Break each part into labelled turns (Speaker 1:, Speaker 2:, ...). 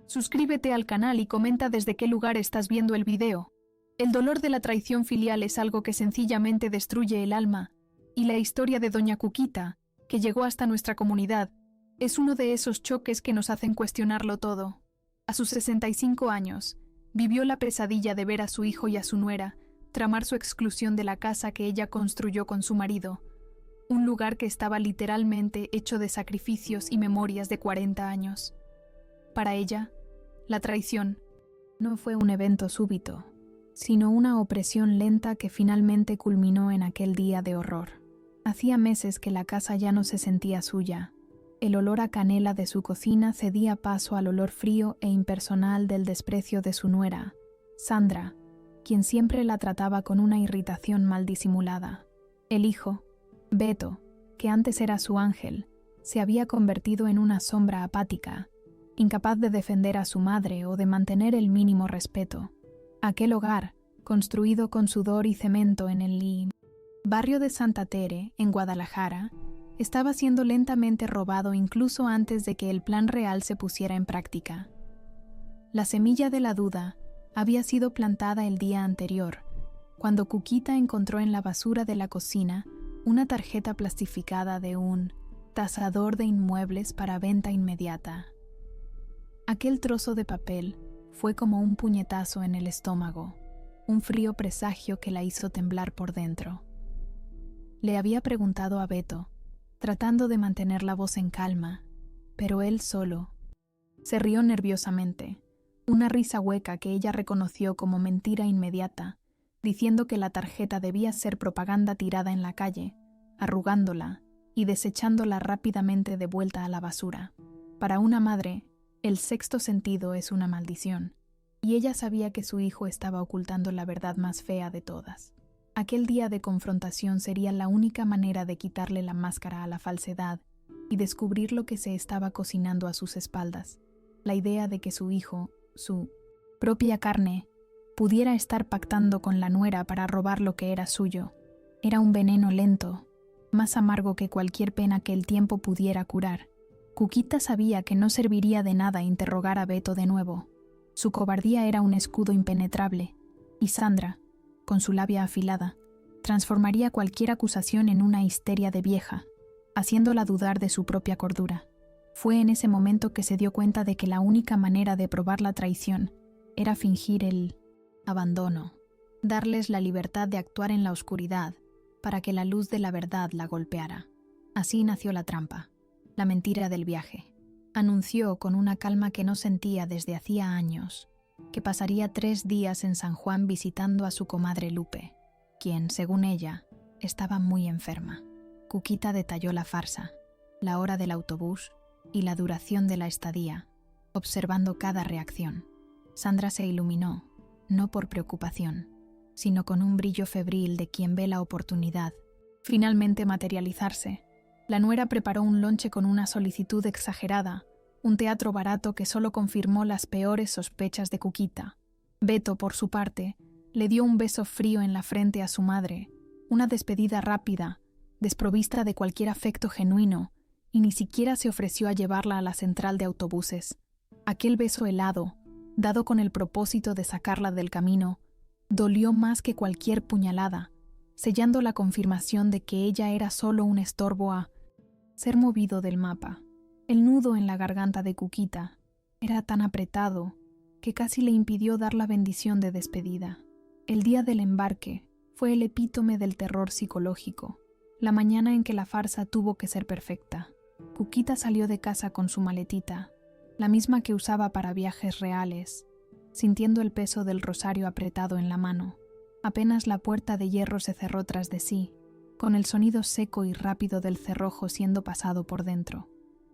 Speaker 1: Suscríbete al canal y comenta desde qué lugar estás viendo el video. El dolor de la traición filial es algo que sencillamente destruye el alma, y la historia de Doña Cuquita, que llegó hasta nuestra comunidad, es uno de esos choques que nos hacen cuestionarlo todo. A sus 65 años, vivió la pesadilla de ver a su hijo y a su nuera tramar su exclusión de la casa que ella construyó con su marido, un lugar que estaba literalmente hecho de sacrificios y memorias de 40 años. Para ella, la traición no fue un evento súbito, sino una opresión lenta que finalmente culminó en aquel día de horror. Hacía meses que la casa ya no se sentía suya. El olor a canela de su cocina cedía paso al olor frío e impersonal del desprecio de su nuera, Sandra, quien siempre la trataba con una irritación mal disimulada. El hijo, Beto, que antes era su ángel, se había convertido en una sombra apática, incapaz de defender a su madre o de mantener el mínimo respeto. Aquel hogar, construido con sudor y cemento en el barrio de Santa Tere, en Guadalajara, estaba siendo lentamente robado incluso antes de que el plan real se pusiera en práctica. La semilla de la duda había sido plantada el día anterior, cuando Cuquita encontró en la basura de la cocina una tarjeta plastificada de un tasador de inmuebles para venta inmediata. Aquel trozo de papel fue como un puñetazo en el estómago, un frío presagio que la hizo temblar por dentro. Le había preguntado a Beto, tratando de mantener la voz en calma, pero él solo se rió nerviosamente, una risa hueca que ella reconoció como mentira inmediata, diciendo que la tarjeta debía ser propaganda tirada en la calle, arrugándola y desechándola rápidamente de vuelta a la basura. Para una madre, el sexto sentido es una maldición, y ella sabía que su hijo estaba ocultando la verdad más fea de todas. Aquel día de confrontación sería la única manera de quitarle la máscara a la falsedad y descubrir lo que se estaba cocinando a sus espaldas. La idea de que su hijo, su propia carne, pudiera estar pactando con la nuera para robar lo que era suyo, era un veneno lento, más amargo que cualquier pena que el tiempo pudiera curar. Cuquita sabía que no serviría de nada interrogar a Beto de nuevo. Su cobardía era un escudo impenetrable, y Sandra, con su labia afilada, transformaría cualquier acusación en una histeria de vieja, haciéndola dudar de su propia cordura. Fue en ese momento que se dio cuenta de que la única manera de probar la traición era fingir el abandono, darles la libertad de actuar en la oscuridad para que la luz de la verdad la golpeara. Así nació la trampa, la mentira del viaje. Anunció con una calma que no sentía desde hacía años que pasaría 3 días en San Juan visitando a su comadre Lupe, quien, según ella, estaba muy enferma. Cuquita detalló la farsa, la hora del autobús y la duración de la estadía, observando cada reacción. Sandra se iluminó, no por preocupación, sino con un brillo febril de quien ve la oportunidad finalmente materializarse. La nuera preparó un lonche con una solicitud exagerada, un teatro barato que solo confirmó las peores sospechas de Cuquita. Beto, por su parte, le dio un beso frío en la frente a su madre, una despedida rápida, desprovista de cualquier afecto genuino, y ni siquiera se ofreció a llevarla a la central de autobuses. Aquel beso helado, dado con el propósito de sacarla del camino, dolió más que cualquier puñalada, sellando la confirmación de que ella era solo un estorbo a ser movido del mapa. El nudo en la garganta de Cuquita era tan apretado que casi le impidió dar la bendición de despedida. El día del embarque fue el epítome del terror psicológico, la mañana en que la farsa tuvo que ser perfecta. Cuquita salió de casa con su maletita, la misma que usaba para viajes reales, sintiendo el peso del rosario apretado en la mano. Apenas la puerta de hierro se cerró tras de sí, con el sonido seco y rápido del cerrojo siendo pasado por dentro.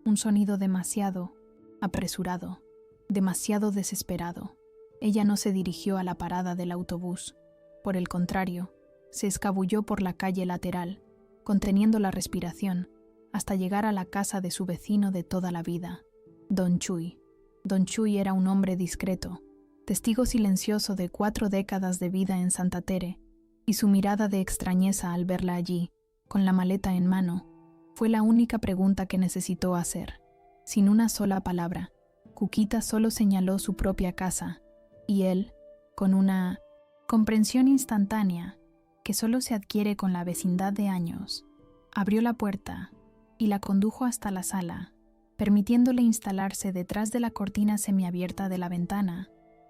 Speaker 1: Un sonido demasiado apresurado, demasiado desesperado. Ella no se dirigió a la parada del autobús. Por el contrario, se escabulló por la calle lateral, conteniendo la respiración, hasta llegar a la casa de su vecino de toda la vida, Don Chuy. Don Chuy era un hombre discreto, testigo silencioso de 4 décadas de vida en Santa Tere, y su mirada de extrañeza al verla allí, con la maleta en mano, fue la única pregunta que necesitó hacer. Sin una sola palabra, Cuquita solo señaló su propia casa, y él, con una comprensión instantánea que solo se adquiere con la vecindad de años, abrió la puerta y la condujo hasta la sala, permitiéndole instalarse detrás de la cortina semiabierta de la ventana,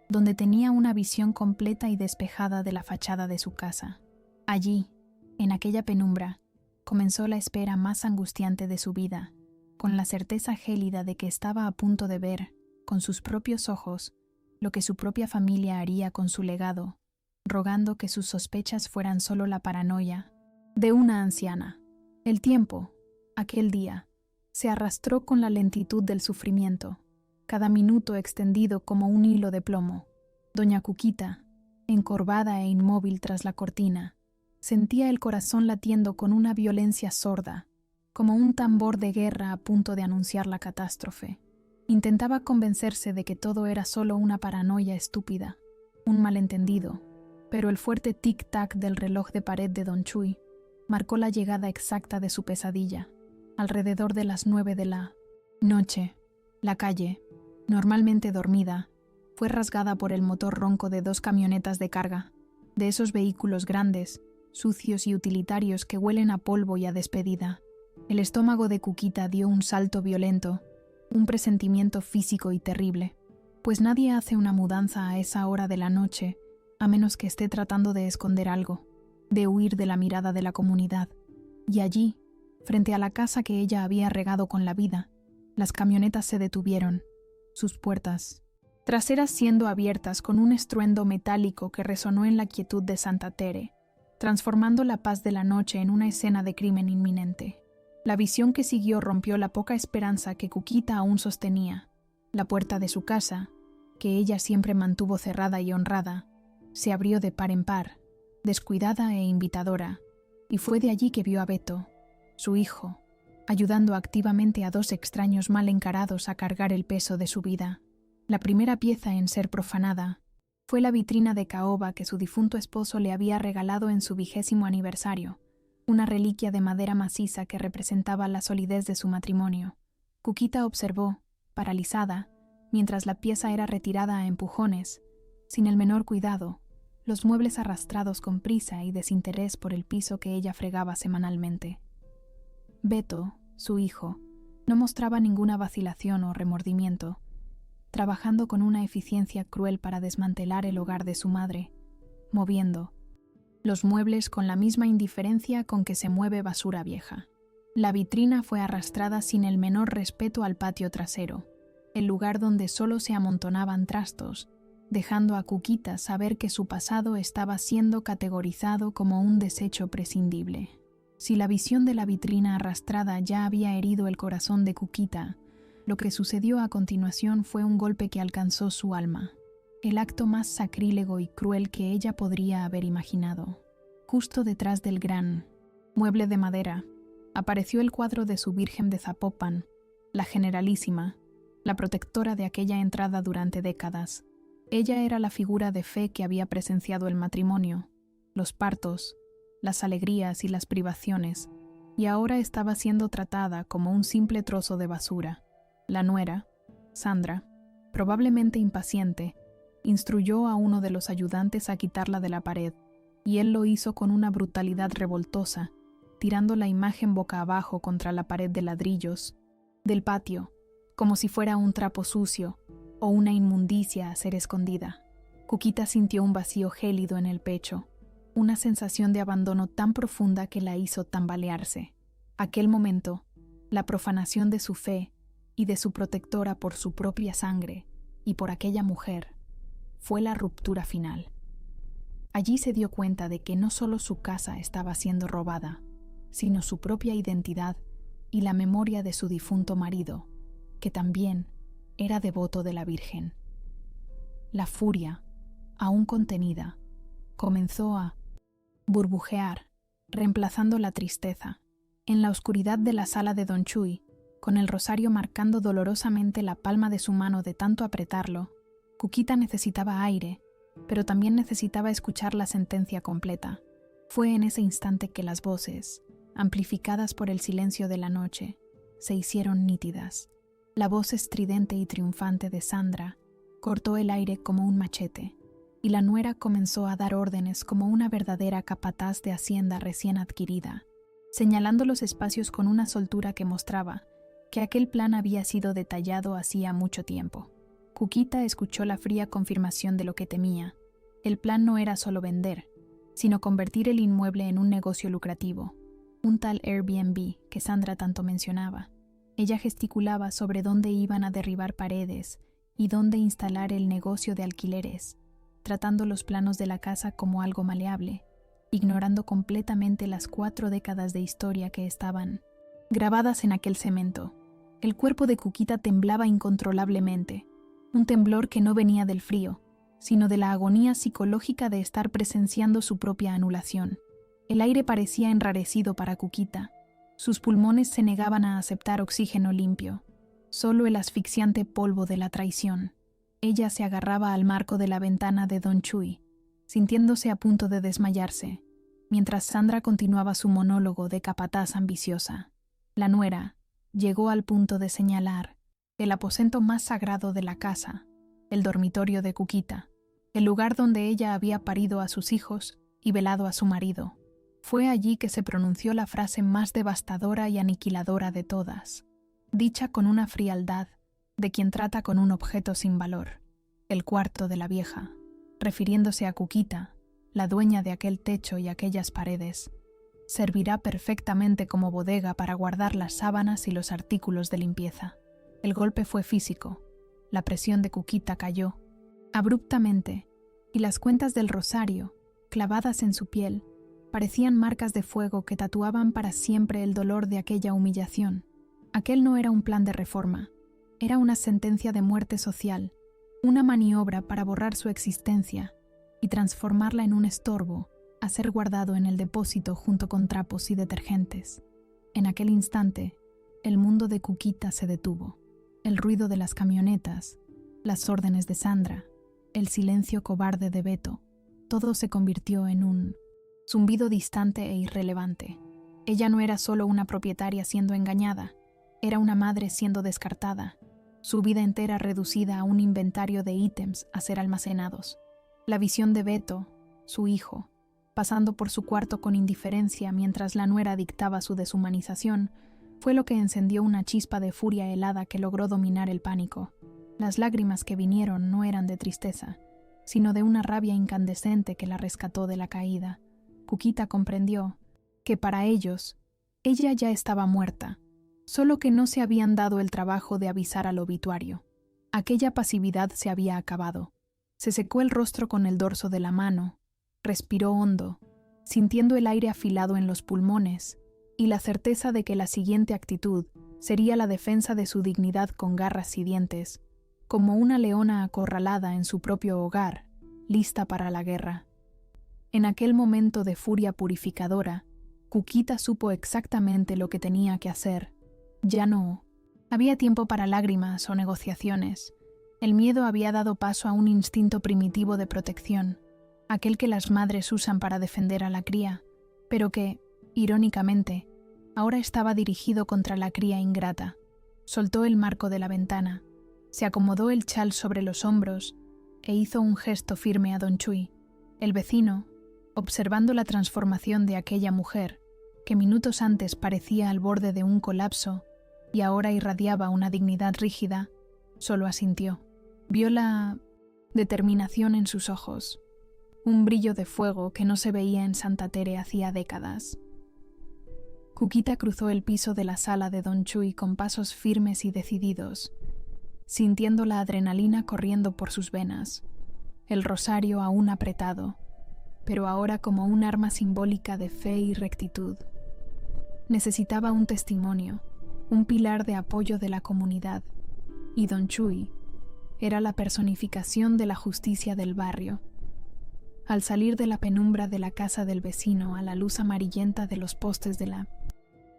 Speaker 1: donde tenía una visión completa y despejada de la fachada de su casa. Allí, en aquella penumbra, comenzó la espera más angustiante de su vida, con la certeza gélida de que estaba a punto de ver, con sus propios ojos, lo que su propia familia haría con su legado, rogando que sus sospechas fueran solo la paranoia de una anciana. El tiempo, aquel día, se arrastró con la lentitud del sufrimiento, cada minuto extendido como un hilo de plomo. Doña Cuquita, encorvada e inmóvil tras la cortina, sentía el corazón latiendo con una violencia sorda, como un tambor de guerra a punto de anunciar la catástrofe. Intentaba convencerse de que todo era solo una paranoia estúpida, un malentendido, pero el fuerte tic-tac del reloj de pared de Don Chuy marcó la llegada exacta de su pesadilla. Alrededor de las 9 de la noche, la calle, normalmente dormida, fue rasgada por el motor ronco de 2 camionetas de carga, de esos vehículos grandes, sucios y utilitarios que huelen a polvo y a despedida. El estómago de Cuquita dio un salto violento, un presentimiento físico y terrible, pues nadie hace una mudanza a esa hora de la noche, a menos que esté tratando de esconder algo, de huir de la mirada de la comunidad. Y allí, frente a la casa que ella había regado con la vida, las camionetas se detuvieron, sus puertas traseras siendo abiertas con un estruendo metálico que resonó en la quietud de Santa Tere, transformando la paz de la noche en una escena de crimen inminente. La visión que siguió rompió la poca esperanza que Cuquita aún sostenía. La puerta de su casa, que ella siempre mantuvo cerrada y honrada, se abrió de par en par, descuidada e invitadora, y fue de allí que vio a Beto, su hijo, ayudando activamente a 2 extraños mal encarados a cargar el peso de su vida. La primera pieza en ser profanada fue la vitrina de caoba que su difunto esposo le había regalado en su 20º aniversario, una reliquia de madera maciza que representaba la solidez de su matrimonio. Cuquita observó, paralizada, mientras la pieza era retirada a empujones, sin el menor cuidado, los muebles arrastrados con prisa y desinterés por el piso que ella fregaba semanalmente. Beto, su hijo, no mostraba ninguna vacilación o remordimiento, trabajando con una eficiencia cruel para desmantelar el hogar de su madre, moviendo los muebles con la misma indiferencia con que se mueve basura vieja. La vitrina fue arrastrada sin el menor respeto al patio trasero, el lugar donde solo se amontonaban trastos, dejando a Cuquita saber que su pasado estaba siendo categorizado como un desecho prescindible. Si la visión de la vitrina arrastrada ya había herido el corazón de Cuquita, lo que sucedió a continuación fue un golpe que alcanzó su alma, el acto más sacrílego y cruel que ella podría haber imaginado. Justo detrás del gran mueble de madera, apareció el cuadro de su Virgen de Zapopan, la Generalísima, la protectora de aquella entrada durante décadas. Ella era la figura de fe que había presenciado el matrimonio, los partos, las alegrías y las privaciones, y ahora estaba siendo tratada como un simple trozo de basura. La nuera, Sandra, probablemente impaciente, instruyó a uno de los ayudantes a quitarla de la pared, y él lo hizo con una brutalidad revoltosa, tirando la imagen boca abajo contra la pared de ladrillos del patio, como si fuera un trapo sucio o una inmundicia a ser escondida. Cuquita sintió un vacío gélido en el pecho, una sensación de abandono tan profunda que la hizo tambalearse. Aquel momento, la profanación de su fe y de su protectora por su propia sangre y por aquella mujer, fue la ruptura final. Allí se dio cuenta de que no solo su casa estaba siendo robada, sino su propia identidad y la memoria de su difunto marido, que también era devoto de la Virgen. La furia, aún contenida, comenzó a burbujear, reemplazando la tristeza. En la oscuridad de la sala de Don Chuy, con el rosario marcando dolorosamente la palma de su mano de tanto apretarlo, Cuquita necesitaba aire, pero también necesitaba escuchar la sentencia completa. Fue en ese instante que las voces, amplificadas por el silencio de la noche, se hicieron nítidas. La voz estridente y triunfante de Sandra cortó el aire como un machete, y la nuera comenzó a dar órdenes como una verdadera capataz de hacienda recién adquirida, señalando los espacios con una soltura que mostraba que aquel plan había sido detallado hacía mucho tiempo. Cuquita escuchó la fría confirmación de lo que temía. El plan no era solo vender, sino convertir el inmueble en un negocio lucrativo, un tal Airbnb que Sandra tanto mencionaba. Ella gesticulaba sobre dónde iban a derribar paredes y dónde instalar el negocio de alquileres, tratando los planos de la casa como algo maleable, ignorando completamente las 4 décadas de historia que estaban grabadas en aquel cemento. El cuerpo de Cuquita temblaba incontrolablemente, un temblor que no venía del frío, sino de la agonía psicológica de estar presenciando su propia anulación. El aire parecía enrarecido para Cuquita. Sus pulmones se negaban a aceptar oxígeno limpio, solo el asfixiante polvo de la traición. Ella se agarraba al marco de la ventana de Don Chuy, sintiéndose a punto de desmayarse, mientras Sandra continuaba su monólogo de capataz ambiciosa. La nuera llegó al punto de señalar el aposento más sagrado de la casa, el dormitorio de Cuquita, el lugar donde ella había parido a sus hijos y velado a su marido. Fue allí que se pronunció la frase más devastadora y aniquiladora de todas, dicha con una frialdad de quien trata con un objeto sin valor: el cuarto de la vieja, refiriéndose a Cuquita, la dueña de aquel techo y aquellas paredes. Servirá perfectamente como bodega para guardar las sábanas y los artículos de limpieza. El golpe fue físico. La presión de Cuquita cayó abruptamente, y las cuentas del rosario, clavadas en su piel, parecían marcas de fuego que tatuaban para siempre el dolor de aquella humillación. Aquel no era un plan de reforma, era una sentencia de muerte social, una maniobra para borrar su existencia y transformarla en un estorbo a ser guardado en el depósito junto con trapos y detergentes. En aquel instante, el mundo de Cuquita se detuvo. El ruido de las camionetas, las órdenes de Sandra, el silencio cobarde de Beto, todo se convirtió en un zumbido distante e irrelevante. Ella no era solo una propietaria siendo engañada, era una madre siendo descartada, su vida entera reducida a un inventario de ítems a ser almacenados. La visión de Beto, su hijo, pasando por su cuarto con indiferencia mientras la nuera dictaba su deshumanización, fue lo que encendió una chispa de furia helada que logró dominar el pánico. Las lágrimas que vinieron no eran de tristeza, sino de una rabia incandescente que la rescató de la caída. Cuquita comprendió que para ellos, ella ya estaba muerta, solo que no se habían dado el trabajo de avisar al obituario. Aquella pasividad se había acabado. Se secó el rostro con el dorso de la mano, respiró hondo, sintiendo el aire afilado en los pulmones, y la certeza de que la siguiente actitud sería la defensa de su dignidad con garras y dientes, como una leona acorralada en su propio hogar, lista para la guerra. En aquel momento de furia purificadora, Cuquita supo exactamente lo que tenía que hacer. Ya no había tiempo para lágrimas o negociaciones. El miedo había dado paso a un instinto primitivo de protección, aquel que las madres usan para defender a la cría, pero que, irónicamente, ahora estaba dirigido contra la cría ingrata. Soltó el marco de la ventana, se acomodó el chal sobre los hombros e hizo un gesto firme a Don Chuy. El vecino, observando la transformación de aquella mujer, que minutos antes parecía al borde de un colapso y ahora irradiaba una dignidad rígida, solo asintió. Vio la determinación en sus ojos, un brillo de fuego que no se veía en Santa Tere hacía décadas. Cuquita cruzó el piso de la sala de Don Chuy con pasos firmes y decididos, sintiendo la adrenalina corriendo por sus venas, el rosario aún apretado, pero ahora como un arma simbólica de fe y rectitud. Necesitaba un testimonio, un pilar de apoyo de la comunidad, y Don Chuy era la personificación de la justicia del barrio. Al salir de la penumbra de la casa del vecino a la luz amarillenta de los postes de la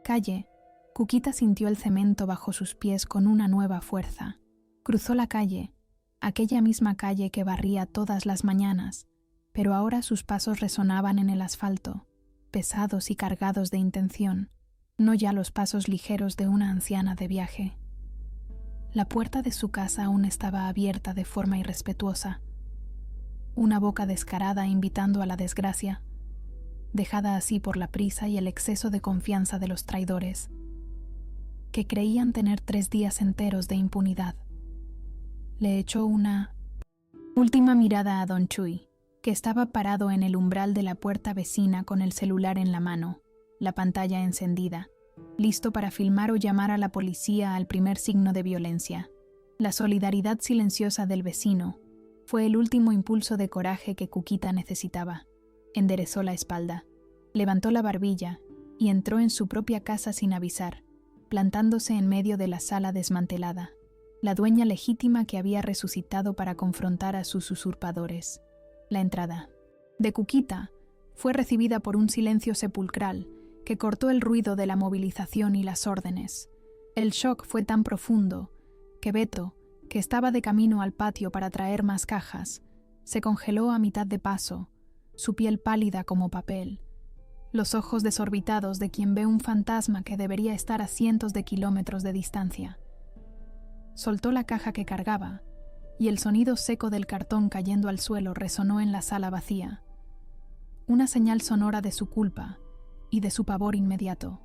Speaker 1: calle, Cuquita sintió el cemento bajo sus pies con una nueva fuerza. Cruzó la calle, aquella misma calle que barría todas las mañanas, pero ahora sus pasos resonaban en el asfalto, pesados y cargados de intención, no ya los pasos ligeros de una anciana de viaje. La puerta de su casa aún estaba abierta de forma irrespetuosa. Una boca descarada invitando a la desgracia, dejada así por la prisa y el exceso de confianza de los traidores, que creían tener 3 días enteros de impunidad. Le echó una última mirada a don Chui, que estaba parado en el umbral de la puerta vecina con el celular en la mano, la pantalla encendida, listo para filmar o llamar a la policía al primer signo de violencia. La solidaridad silenciosa del vecino fue el último impulso de coraje que Cuquita necesitaba. Enderezó la espalda, levantó la barbilla y entró en su propia casa sin avisar, plantándose en medio de la sala desmantelada, la dueña legítima que había resucitado para confrontar a sus usurpadores. La entrada de Cuquita fue recibida por un silencio sepulcral que cortó el ruido de la movilización y las órdenes. El shock fue tan profundo que Beto, que estaba de camino al patio para traer más cajas, se congeló a mitad de paso, su piel pálida como papel, los ojos desorbitados de quien ve un fantasma que debería estar a cientos de kilómetros de distancia. Soltó la caja que cargaba, y el sonido seco del cartón cayendo al suelo resonó en la sala vacía, una señal sonora de su culpa y de su pavor inmediato.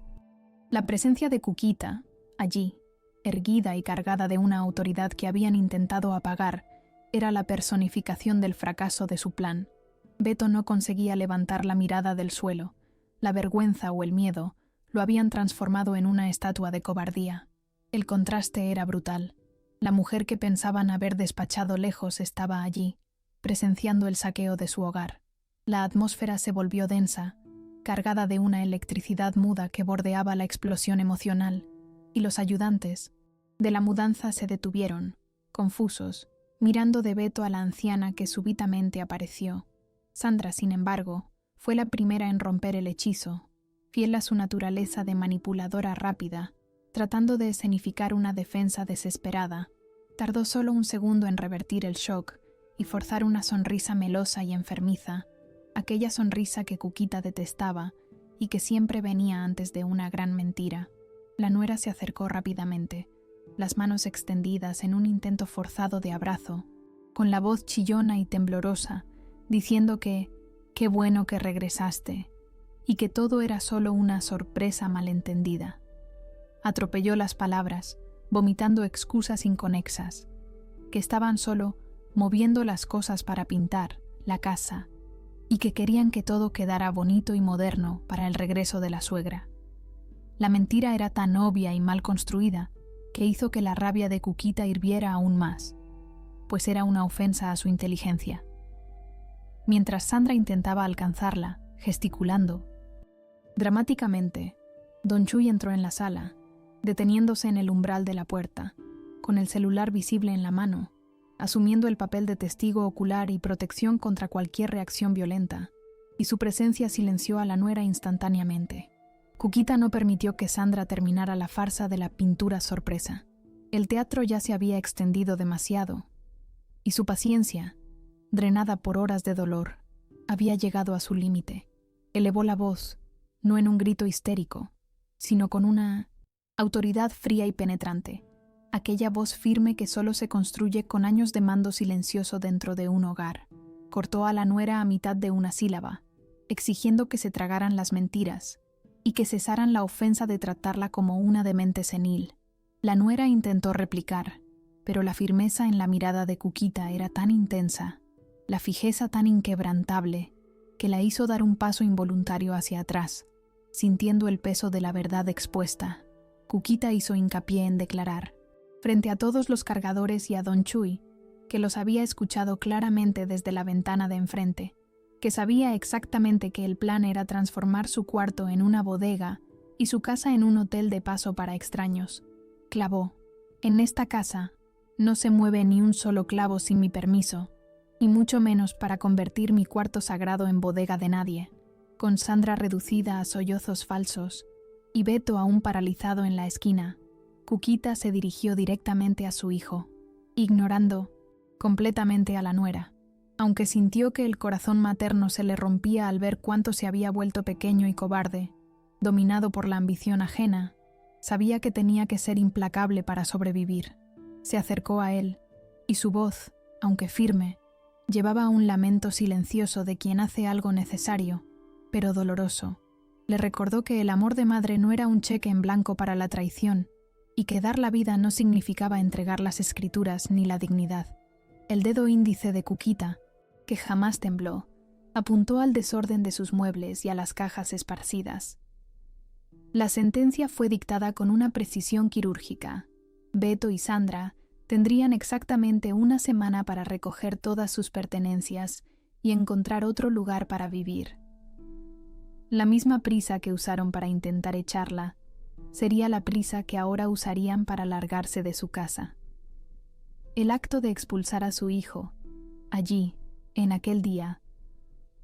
Speaker 1: La presencia de Cuquita, allí, erguida y cargada de una autoridad que habían intentado apagar, era la personificación del fracaso de su plan. Beto no conseguía levantar la mirada del suelo. La vergüenza o el miedo lo habían transformado en una estatua de cobardía. El contraste era brutal. La mujer que pensaban haber despachado lejos estaba allí, presenciando el saqueo de su hogar. La atmósfera se volvió densa, cargada de una electricidad muda que bordeaba la explosión emocional, y los ayudantes de la mudanza se detuvieron, confusos, mirando de Beto a la anciana que súbitamente apareció. Sandra, sin embargo, fue la primera en romper el hechizo, fiel a su naturaleza de manipuladora rápida, tratando de escenificar una defensa desesperada. Tardó solo un segundo en revertir el shock y forzar una sonrisa melosa y enfermiza, aquella sonrisa que Cuquita detestaba y que siempre venía antes de una gran mentira. La nuera se acercó rápidamente, las manos extendidas en un intento forzado de abrazo, con la voz chillona y temblorosa, diciendo que «qué bueno que regresaste» y que todo era solo una sorpresa malentendida. Atropelló las palabras, vomitando excusas inconexas, que estaban solo moviendo las cosas para pintar la casa y que querían que todo quedara bonito y moderno para el regreso de la suegra. La mentira era tan obvia y mal construida que hizo que la rabia de Cuquita hirviera aún más, pues era una ofensa a su inteligencia. Mientras Sandra intentaba alcanzarla, gesticulando dramáticamente, don Chui entró en la sala, deteniéndose en el umbral de la puerta, con el celular visible en la mano, asumiendo el papel de testigo ocular y protección contra cualquier reacción violenta, y su presencia silenció a la nuera instantáneamente. Cuquita no permitió que Sandra terminara la farsa de la pintura sorpresa. El teatro ya se había extendido demasiado, y su paciencia, drenada por horas de dolor, había llegado a su límite. Elevó la voz, no en un grito histérico, sino con una autoridad fría y penetrante, aquella voz firme que solo se construye con años de mando silencioso dentro de un hogar. Cortó a la nuera a mitad de una sílaba, exigiendo que se tragaran las mentiras y que cesaran la ofensa de tratarla como una demente senil. La nuera intentó replicar, pero la firmeza en la mirada de Cuquita era tan intensa, la fijeza tan inquebrantable, que la hizo dar un paso involuntario hacia atrás, sintiendo el peso de la verdad expuesta. Cuquita hizo hincapié en declarar, frente a todos los cargadores y a don Chui, que los había escuchado claramente desde la ventana de enfrente, que sabía exactamente que el plan era transformar su cuarto en una bodega y su casa en un hotel de paso para extraños. Clavó: «En esta casa no se mueve ni un solo clavo sin mi permiso, y mucho menos para convertir mi cuarto sagrado en bodega de nadie». Con Sandra reducida a sollozos falsos y Beto aún paralizado en la esquina, Cuquita se dirigió directamente a su hijo, ignorando completamente a la nuera. Aunque sintió que el corazón materno se le rompía al ver cuánto se había vuelto pequeño y cobarde, dominado por la ambición ajena, sabía que tenía que ser implacable para sobrevivir. Se acercó a él, y su voz, aunque firme, llevaba un lamento silencioso de quien hace algo necesario, pero doloroso. Le recordó que el amor de madre no era un cheque en blanco para la traición, y que dar la vida no significaba entregar las escrituras ni la dignidad. El dedo índice de Cuquita, que jamás tembló, apuntó al desorden de sus muebles y a las cajas esparcidas. La sentencia fue dictada con una precisión quirúrgica. Beto y Sandra tendrían exactamente una semana para recoger todas sus pertenencias y encontrar otro lugar para vivir. La misma prisa que usaron para intentar echarla sería la prisa que ahora usarían para largarse de su casa. El acto de expulsar a su hijo, allí, en aquel día,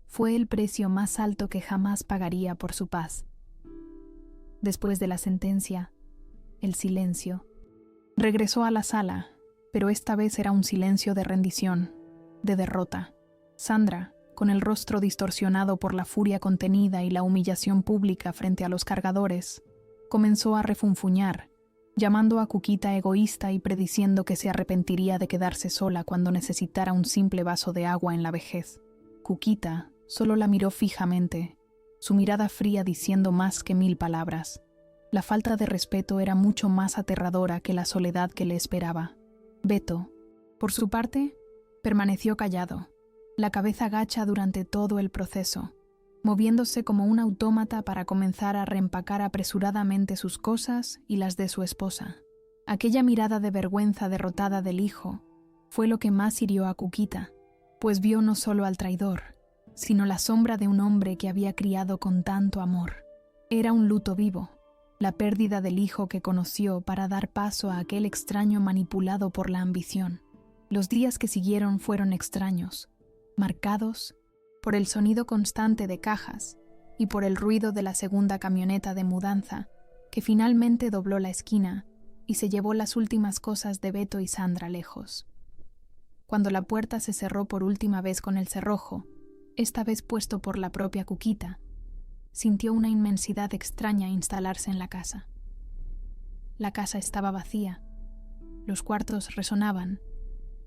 Speaker 1: fue el precio más alto que jamás pagaría por su paz. Después de la sentencia, el silencio. Regresó a la sala, pero esta vez era un silencio de rendición, de derrota. Sandra, con el rostro distorsionado por la furia contenida y la humillación pública frente a los cargadores, comenzó a refunfuñar, llamando a Cuquita egoísta y prediciendo que se arrepentiría de quedarse sola cuando necesitara un simple vaso de agua en la vejez. Cuquita solo la miró fijamente, su mirada fría diciendo más que 1000 palabras. La falta de respeto era mucho más aterradora que la soledad que le esperaba. Beto, por su parte, permaneció callado, la cabeza gacha durante todo el proceso, moviéndose como un autómata para comenzar a reempacar apresuradamente sus cosas y las de su esposa. Aquella mirada de vergüenza derrotada del hijo fue lo que más hirió a Cuquita, pues vio no solo al traidor, sino la sombra de un hombre que había criado con tanto amor. Era un luto vivo, la pérdida del hijo que conoció para dar paso a aquel extraño manipulado por la ambición. Los días que siguieron fueron extraños, marcados por el sonido constante de cajas y por el ruido de la segunda camioneta de mudanza, que finalmente dobló la esquina y se llevó las últimas cosas de Beto y Sandra lejos. Cuando la puerta se cerró por última vez con el cerrojo, esta vez puesto por la propia Cuquita, sintió una inmensidad extraña instalarse en la casa. La casa estaba vacía, los cuartos resonaban,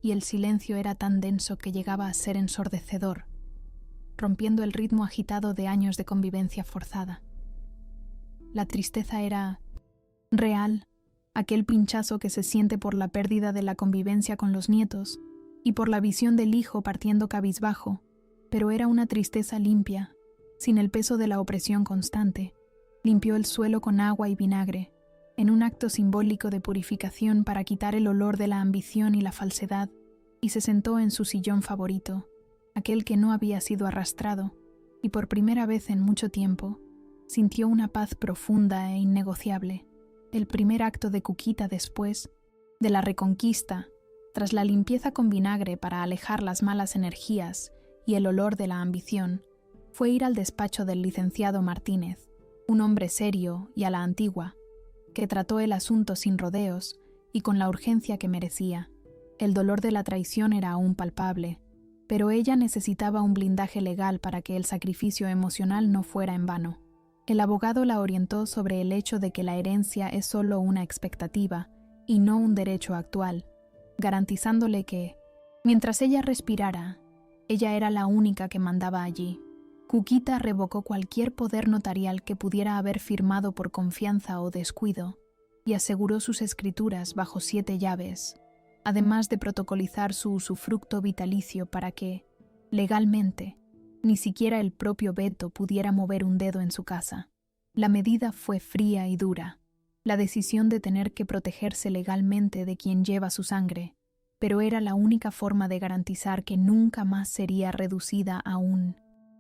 Speaker 1: y el silencio era tan denso que llegaba a ser ensordecedor, rompiendo el ritmo agitado de años de convivencia forzada. La tristeza era real, aquel pinchazo que se siente por la pérdida de la convivencia con los nietos y por la visión del hijo partiendo cabizbajo, pero era una tristeza limpia, sin el peso de la opresión constante. Limpió el suelo con agua y vinagre, en un acto simbólico de purificación para quitar el olor de la ambición y la falsedad, y se sentó en su sillón favorito, aquel que no había sido arrastrado, y por primera vez en mucho tiempo, sintió una paz profunda e innegociable. El primer acto de Cuquita después de la reconquista, tras la limpieza con vinagre para alejar las malas energías y el olor de la ambición, fue ir al despacho del licenciado Martínez, un hombre serio y a la antigua, que trató el asunto sin rodeos y con la urgencia que merecía. El dolor de la traición era aún palpable, pero ella necesitaba un blindaje legal para que el sacrificio emocional no fuera en vano. El abogado la orientó sobre el hecho de que la herencia es solo una expectativa y no un derecho actual, garantizándole que, mientras ella respirara, ella era la única que mandaba allí. Cuquita revocó cualquier poder notarial que pudiera haber firmado por confianza o descuido y aseguró sus escrituras bajo 7 llaves, además de protocolizar su usufructo vitalicio para que, legalmente, ni siquiera el propio Beto pudiera mover un dedo en su casa. La medida fue fría y dura, la decisión de tener que protegerse legalmente de quien lleva su sangre, pero era la única forma de garantizar que nunca más sería reducida a un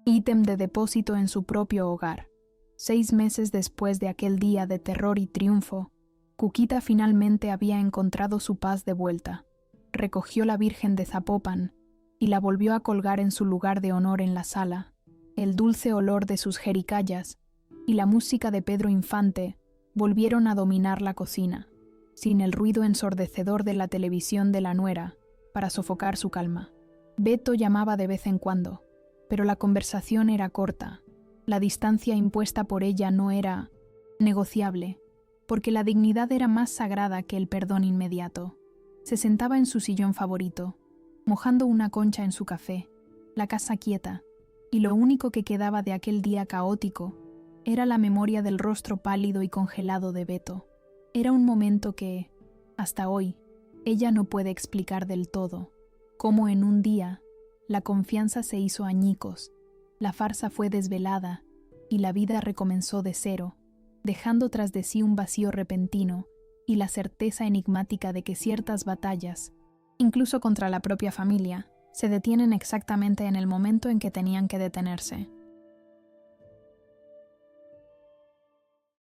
Speaker 1: ítem de depósito en su propio hogar. 6 meses después de aquel día de terror y triunfo, Cuquita finalmente había encontrado su paz de vuelta. Recogió la Virgen de Zapopan y la volvió a colgar en su lugar de honor en la sala. El dulce olor de sus jericayas y la música de Pedro Infante volvieron a dominar la cocina, sin el ruido ensordecedor de la televisión de la nuera para sofocar su calma. Beto llamaba de vez en cuando, pero la conversación era corta. La distancia impuesta por ella no era negociable, porque la dignidad era más sagrada que el perdón inmediato. Se sentaba en su sillón favorito, mojando una concha en su café, la casa quieta, y lo único que quedaba de aquel día caótico era la memoria del rostro pálido y congelado de Beto. Era un momento que, hasta hoy, ella no puede explicar del todo, cómo en un día la confianza se hizo añicos, la farsa fue desvelada y la vida recomenzó de cero, dejando tras de sí un vacío repentino y la certeza enigmática de que ciertas batallas, incluso contra la propia familia, se detienen exactamente en el momento en que tenían que detenerse.